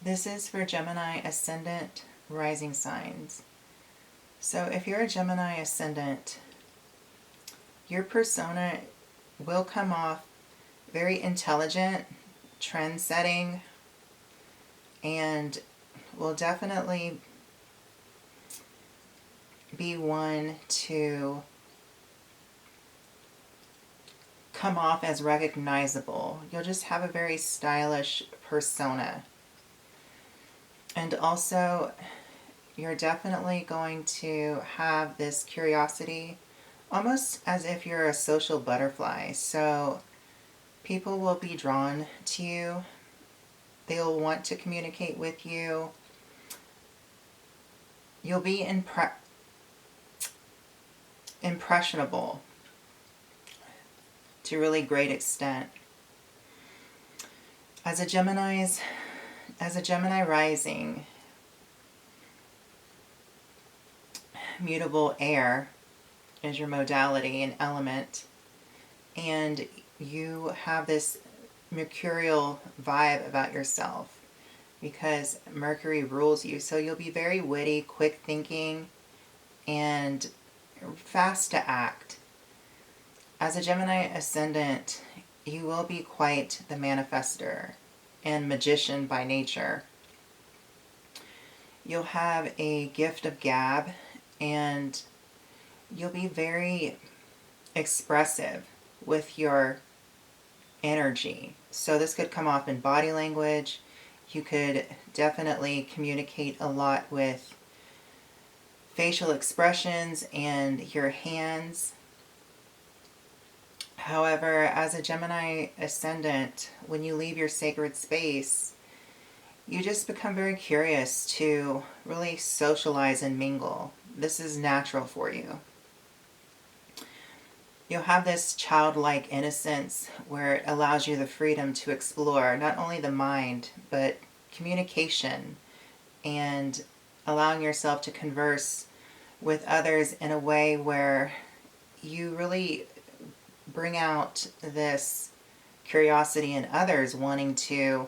This is for Gemini Ascendant rising signs. So if you're a Gemini Ascendant, your persona will come off very intelligent, trend-setting, and will definitely be one to come off as recognizable. You'll just have a very stylish persona. And also, you're definitely going to have this curiosity, almost as if you're a social butterfly. So people will be drawn to you. They'll want to communicate with you. You'll be impressionable to a really great extent. As a Gemini rising, mutable air is your modality and element, and you have this mercurial vibe about yourself because Mercury rules you. So you'll be very witty, quick thinking, and fast to act. As a Gemini Ascendant, you will be quite the manifester and magician by nature. You'll have a gift of gab, and you'll be very expressive with your energy. So this could come off in body language. You could definitely communicate a lot with facial expressions and your hands. However, as a Gemini Ascendant, when you leave your sacred space, you just become very curious to really socialize and mingle. This is natural for you. You'll have this childlike innocence where it allows you the freedom to explore not only the mind, but communication and allowing yourself to converse with others in a way where you really bring out this curiosity in others wanting to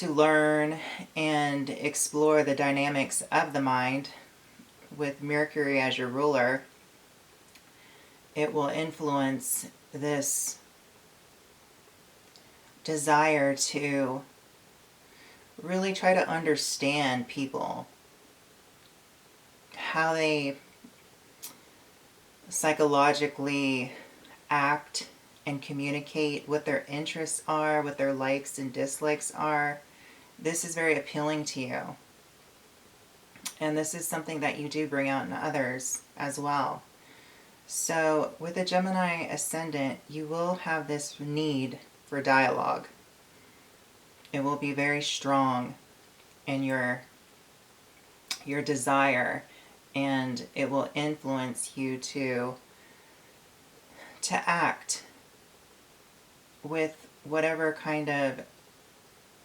learn and explore the dynamics of the mind. With Mercury as your ruler, it will influence this desire to really try to understand people, how they psychologically act and communicate, what their interests are, what their likes and dislikes are. This is very appealing to you. And this is something that you do bring out in others as well. So with a Gemini Ascendant, you will have this need for dialogue. It will be very strong in your desire, and it will influence you to act with whatever kind of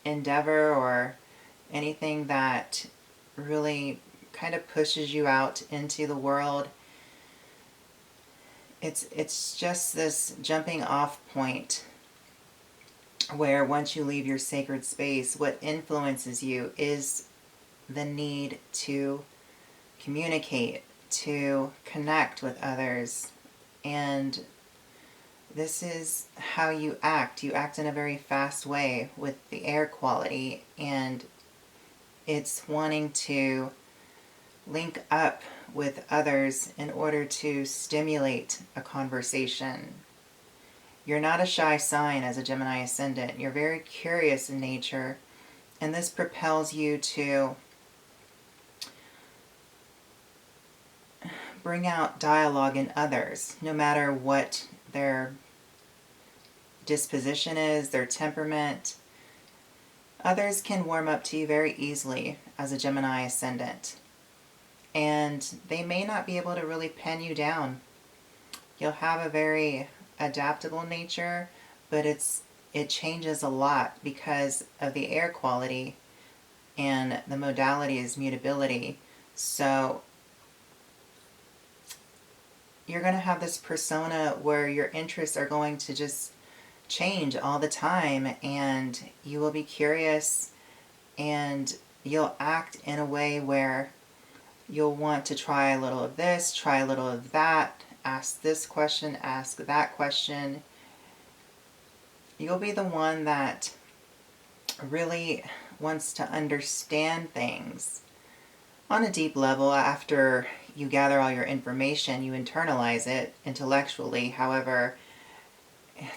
endeavor or anything that really kind of pushes you out into the world. It's just this jumping off point where once you leave your sacred space, what influences you is the need to communicate, to connect with others. And this is how you act. You act in a very fast way with the air quality, and it's wanting to link up with others in order to stimulate a conversation. You're not a shy sign as a Gemini Ascendant. You're very curious in nature, and this propels you to bring out dialogue in others, no matter what their disposition is, their temperament. Others can warm up to you very easily as a Gemini Ascendant, and they may not be able to really pin you down. You'll have a very adaptable nature, but it changes a lot because of the air quality, and the modality is mutability. So you're going to have this persona where your interests are going to just change all the time, and you will be curious, and you'll act in a way where you'll want to try a little of this, try a little of that, ask this question, ask that question. You'll be the one that really wants to understand things on a deep level. After you gather all your information, you internalize it intellectually. However,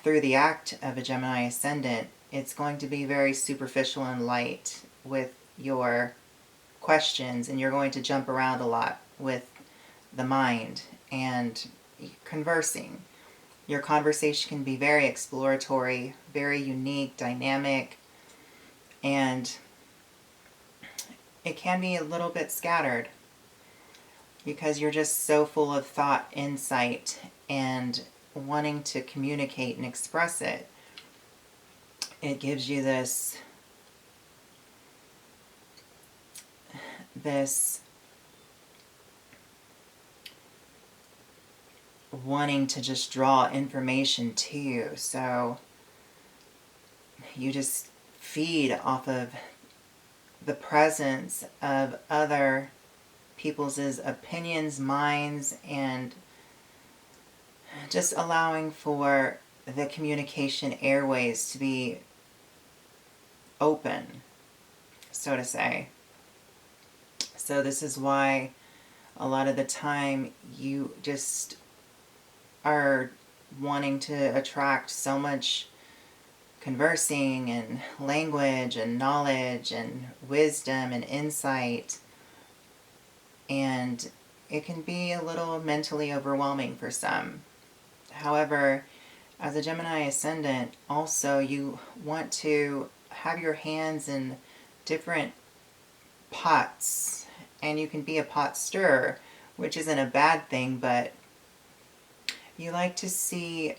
through the act of a Gemini Ascendant, it's going to be very superficial and light with your questions, and you're going to jump around a lot with the mind and conversing. Your conversation can be very exploratory, very unique, dynamic, and it can be a little bit scattered because you're just so full of thought, insight, and wanting to communicate and express it. It gives you this wanting to just draw information to you. So you just feed off of the presence of other people's opinions, minds, and just allowing for the communication airways to be open, so to say. So this is why a lot of the time you just are wanting to attract so much conversing and language and knowledge and wisdom and insight, and it can be a little mentally overwhelming for some. However, as a Gemini Ascendant, also you want to have your hands in different pots, and you can be a pot stirrer, which isn't a bad thing, but you like to see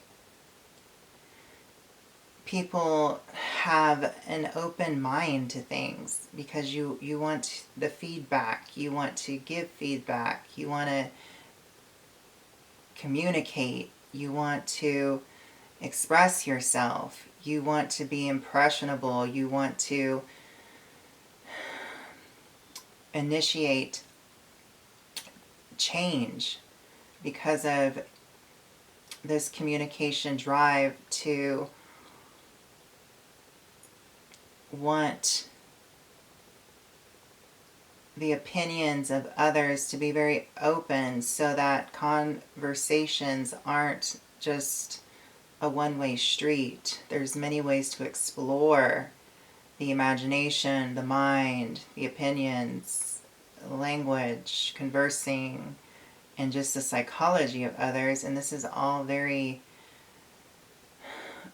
people have an open mind to things because you want the feedback, you want to give feedback, you want to communicate, you want to express yourself, you want to be impressionable, you want to initiate change because of this communication drive to want the opinions of others to be very open so that conversations aren't just a one-way street. There's many ways to explore the imagination, the mind, the opinions, language, conversing, and just the psychology of others. And this is all very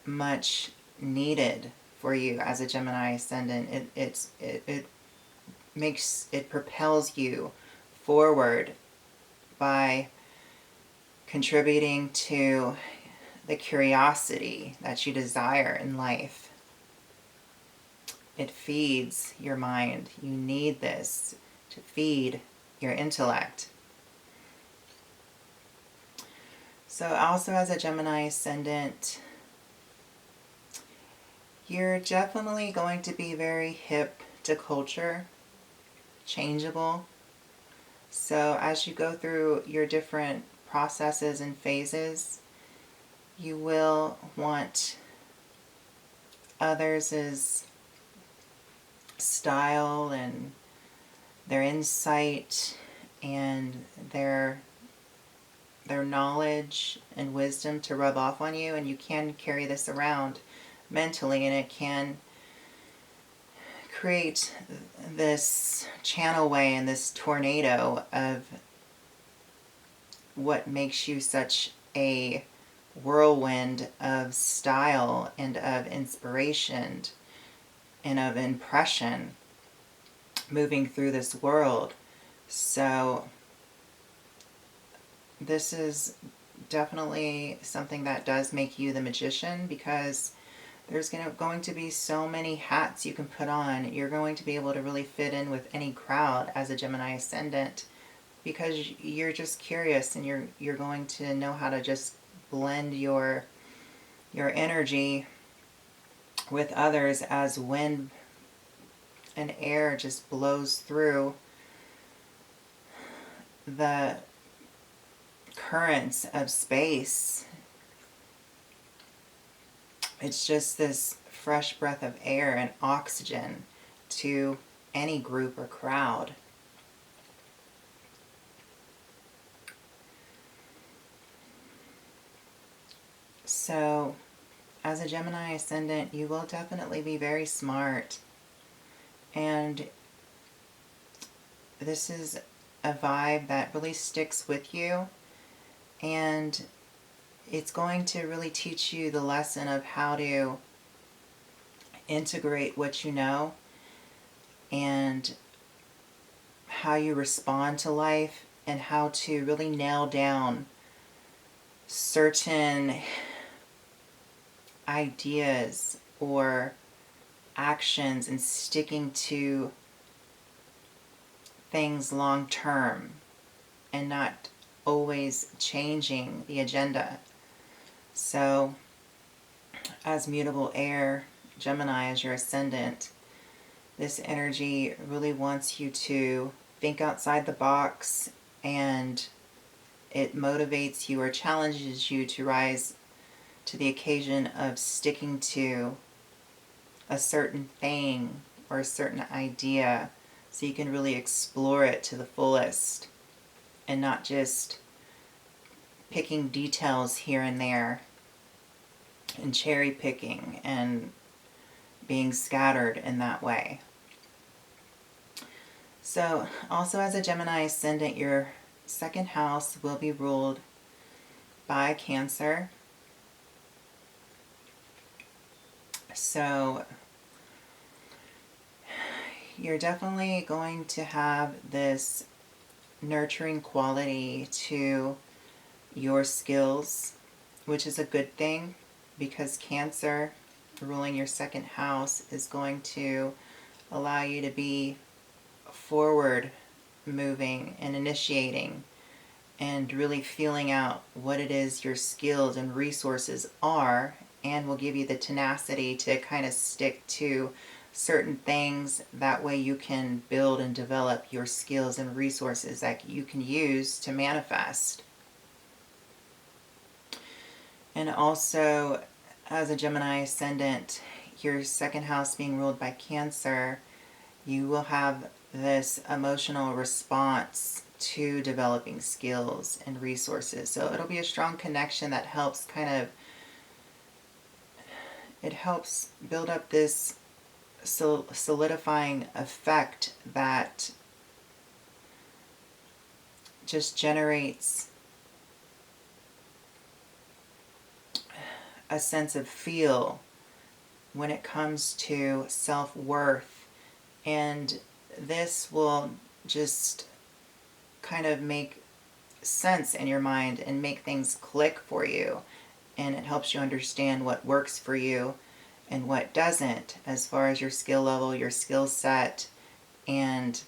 much needed for you as a Gemini Ascendant. It propels you forward by contributing to the curiosity that you desire in life. It feeds your mind. You need this to feed your intellect. So also as a Gemini Ascendant, you're definitely going to be very hip to culture, changeable. So as you go through your different processes and phases, you will want others' style and their insight and their knowledge and wisdom to rub off on you, and you can carry this around mentally, and it can create this channelway and this tornado of what makes you such a whirlwind of style and of inspiration and of impression moving through this world. So this is definitely something that does make you the magician, because there's going to be so many hats you can put on. You're going to be able to really fit in with any crowd as a Gemini Ascendant because you're just curious, and you're going to know how to just blend your your energy with others as wind and air just blows through the currents of space. It's just this fresh breath of air and oxygen to any group or crowd. So, as a Gemini Ascendant, you will definitely be very smart. And this is a vibe that really sticks with you. And it's going to really teach you the lesson of how to integrate what you know and how you respond to life and how to really nail down certain ideas or actions and sticking to things long term and not always changing the agenda. So, as mutable air, Gemini as your ascendant, this energy really wants you to think outside the box, and it motivates you or challenges you to rise to the occasion of sticking to a certain thing or a certain idea so you can really explore it to the fullest and not just picking details here and there and cherry picking and being scattered in that way. So, also as a Gemini Ascendant, your second house will be ruled by Cancer. So, you're definitely going to have this nurturing quality to your skills, which is a good thing because Cancer, ruling your second house, is going to allow you to be forward moving and initiating and really feeling out what it is your skills and resources are, and will give you the tenacity to kind of stick to certain things. That way you can build and develop your skills and resources that you can use to manifest. And also, as a Gemini Ascendant, your second house being ruled by Cancer, you will have this emotional response to developing skills and resources. So it'll be a strong connection that helps it helps build up this solidifying effect that just generates a sense of feel when it comes to self-worth. And this will just kind of make sense in your mind and make things click for you. And it helps you understand what works for you and what doesn't, as far as your skill level, your skill set, and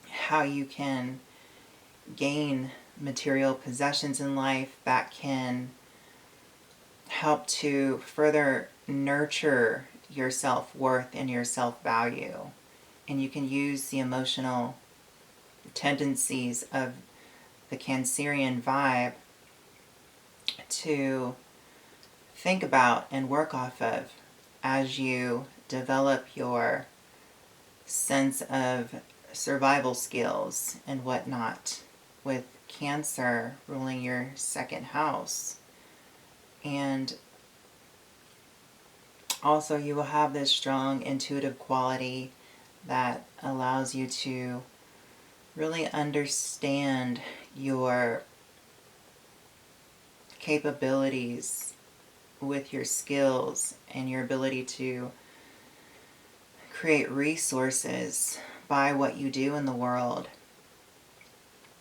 how you can gain material possessions in life that can help to further nurture your self-worth and your self-value. And you can use the emotional tendencies of the Cancerian vibe to think about and work off of as you develop your sense of survival skills and whatnot, with Cancer ruling your second house. And also you will have this strong intuitive quality that allows you to really understand your capabilities with your skills and your ability to create resources by what you do in the world.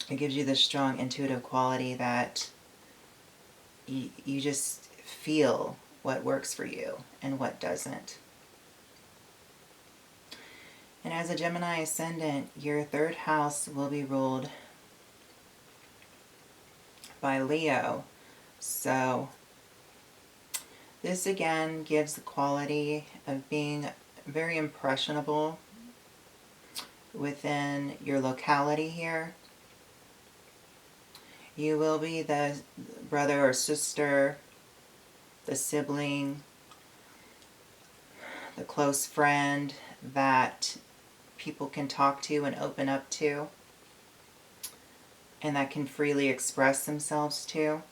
It gives you this strong intuitive quality that you just feel what works for you and what doesn't. And as a Gemini Ascendant, your third house will be ruled by Leo. So This again gives the quality of being very impressionable within your locality here. You will be the brother or sister, the sibling, the close friend that people can talk to and open up to, and that can freely express themselves to.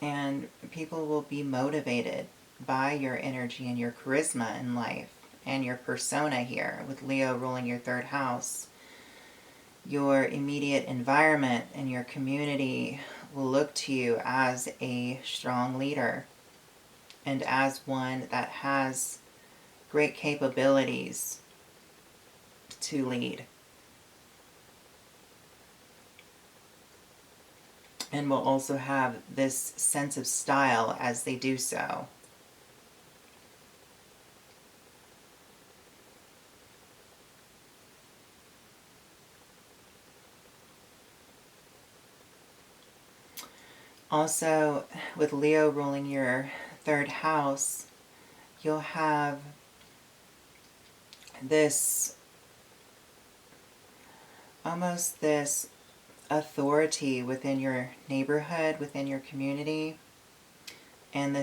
And people will be motivated by your energy and your charisma in life and your persona here, with Leo ruling your third house. Your immediate environment and your community will look to you as a strong leader and as one that has great capabilities to lead, and will also have this sense of style as they do so. Also, with Leo ruling your third house, you'll have this, almost this authority within your neighborhood, within your community, and this